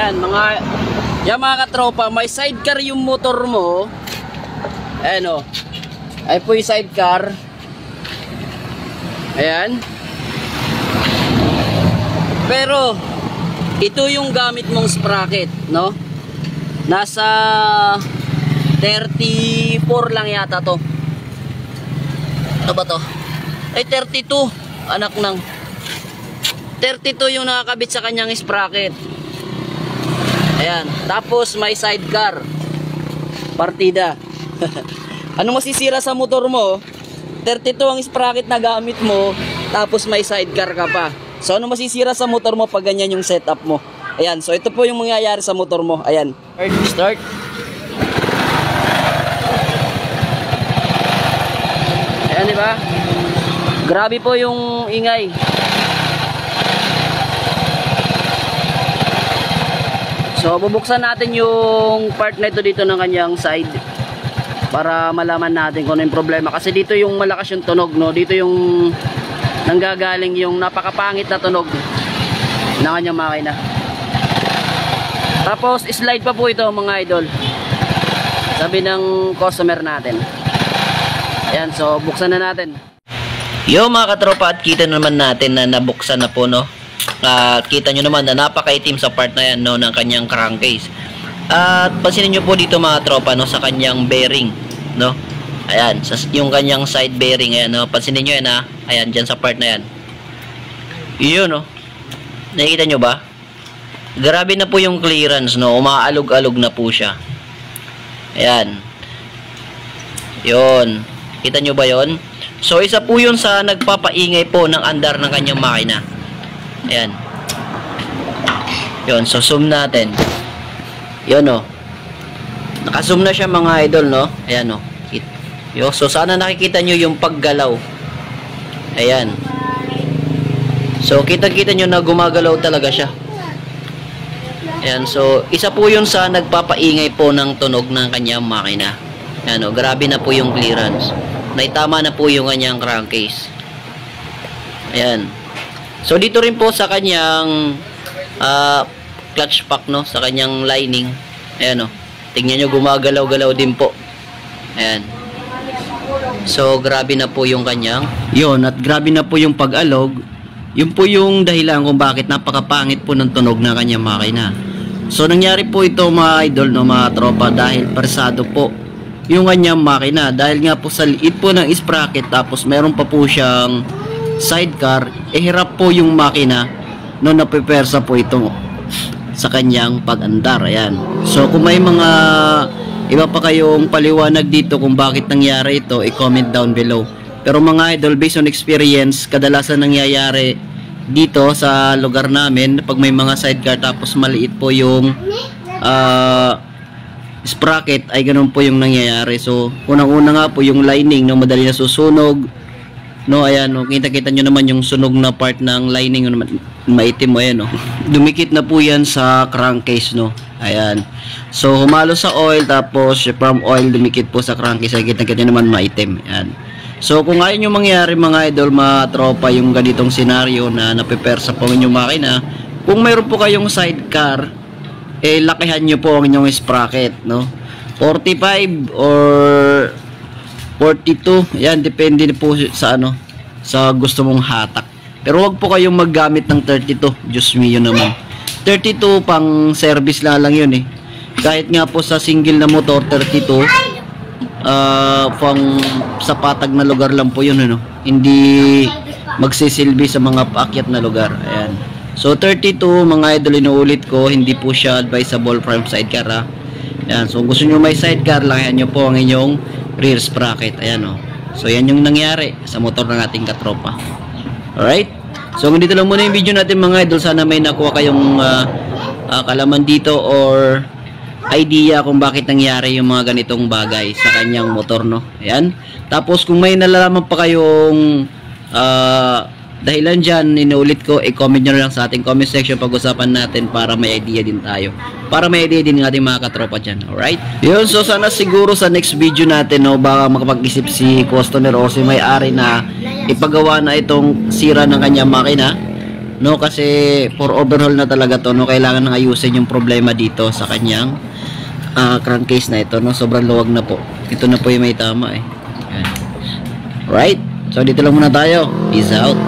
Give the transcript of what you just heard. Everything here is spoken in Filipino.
Ayan, mga katropa, may sidecar yung motor mo. Ayan o. Ay po yung sidecar. Ayan. Pero, ito yung gamit mong sprocket, no? Nasa 34 lang yata to. Ano ba to? Ay, 32. Anak ng 32 yung nakakabit sa kanyang sprocket. Ayan. Tapos may sidecar. Partida. Ano masisira sa motor mo? 32 ang sprocket na gamit mo. Tapos may sidecar ka pa. So ano masisira sa motor mo pag ganyan yung setup mo? Ayan. So ito po yung mangyayari sa motor mo. Ayan. Start. Ayan, di ba? Grabe po yung ingay. So bubuksan natin yung part na ito dito ng kanyang side para malaman natin kung ano yung problema, kasi dito yung malakas yung tunog, no? Dito yung nanggagaling yung napakapangit na tunog ng kanyang makina. Tapos slide pa po ito mga idol, sabi ng customer natin. Ayan, so buksan na natin. Yo mga katropa, at kita naman natin na nabuksan na po, no? Kita nyo naman na napakaitim sa part na yan, no, ng kanyang crankcase. At pansinin nyo po dito mga tropa, no, sa kanyang bearing, no? Ayan, yung kanyang side bearing, ayan, no? Pansinin nyo yan, ha? Ayan, dyan sa part na yan. Yun, no? Nakikita nyo ba? Grabe na po yung clearance, no? Umaalog-alog na po siya. Ayan. Yun. Kita nyo ba yun? So, isa po yun sa nagpapaingay po ng andar ng kanyang makina. Ayan. Yun, so zoom natin. Yun, o. Naka-zoom na siya mga idol, no? Ayan, o. Yo, so sana nakikita nyo yung paggalaw. Ayan. So kita-kita nyo na gumagalaw talaga siya. Ayan, so isa po yun sa nagpapaingay po ng tunog ng kanyang makina. Ayan, o. Grabe na po yung clearance. Naitama na po yung kanyang crankcase. Ayan. So dito rin po sa kanyang clutch pack, no, sa kanyang lining. Ayan, o. Tingnan nyo, gumagalaw-galaw din po. Ayan. So grabe na po yung kanyang, yun, at grabe na po yung pag-alog. Yun po yung dahilan kung bakit napakapangit po ng tunog ng kanyang makina. So nangyari po ito mga idol, no, mga tropa, dahil persado po yung kanyang makina. Dahil nga po sa liit po ng sprocket, tapos meron pa po siyang sidecar, hirap po yung makina no, napipersa po ito sa kanyang pag-andar. Ayan. So kung may mga iba pa kayong paliwanag dito kung bakit nangyari ito, i-comment down below. Pero mga idol, based on experience, kadalasan nangyayari dito sa lugar namin pag may mga sidecar tapos maliit po yung sprocket, ay ganun po yung nangyayari. So unang-una nga po yung lining, no, madali na susunog, no? Ayan, no, kita-kita nyo naman yung sunog na part ng lining, no, maitim mo, ayan, no. Dumikit na po yan sa crankcase, no. Ayan. So humalo sa oil, tapos from oil dumikit po sa crankcase, ay kita-kita naman maitim. Ayan. So kung ayaw nyo mangyari mga idol, mga tropa, yung ganitong senaryo na napipersa po ang inyong makina, kung mayroon po kayong sidecar, lakihan nyo po ang inyong sprocket, no. 45 or 42, yan, depende po sa ano, sa gusto mong hatak. Pero wag po kayong maggamit ng 32, Diyos mio naman. 32 pang service lang yun, eh. Kahit nga po sa single na motor, 32, pang sa patag na lugar lang po yun, ano? Hindi magsisilbi sa mga paakyat na lugar. Ayan. So 32 mga idol, inuulit ko, hindi po siya advisable from sidecar, ha. Ayan. So gusto nyo may sidecar, lakihan nyo po ang inyong rear sprocket. Ayan, o. So yan yung nangyari sa motor ng ating katropa. Alright. So dito lang muna yung video natin mga idol. Sana may nakuha kayong kalaman dito or idea kung bakit nangyari yung mga ganitong bagay sa kanyang motor, no. Ayan. Tapos kung may nalalaman pa kayong dahilan dyan, inuulit ko, i-comment nyo lang sa ating comment section, pag-usapan natin para may idea din tayo. Para may idea din ng ating mga katropa dyan. Alright? Yun, so sana siguro sa next video natin, no, baka makapag-isip si customer o si may-ari na ipagawa na itong sira ng kanyang makina, no, kasi for overhaul na talaga to, no. Kailangan nang ayusin yung problema dito sa kanyang crankcase na ito, no. Sobrang luwag na po. Ito na po yung may tama eh. Yan. Right? So dito lang muna tayo. Peace out.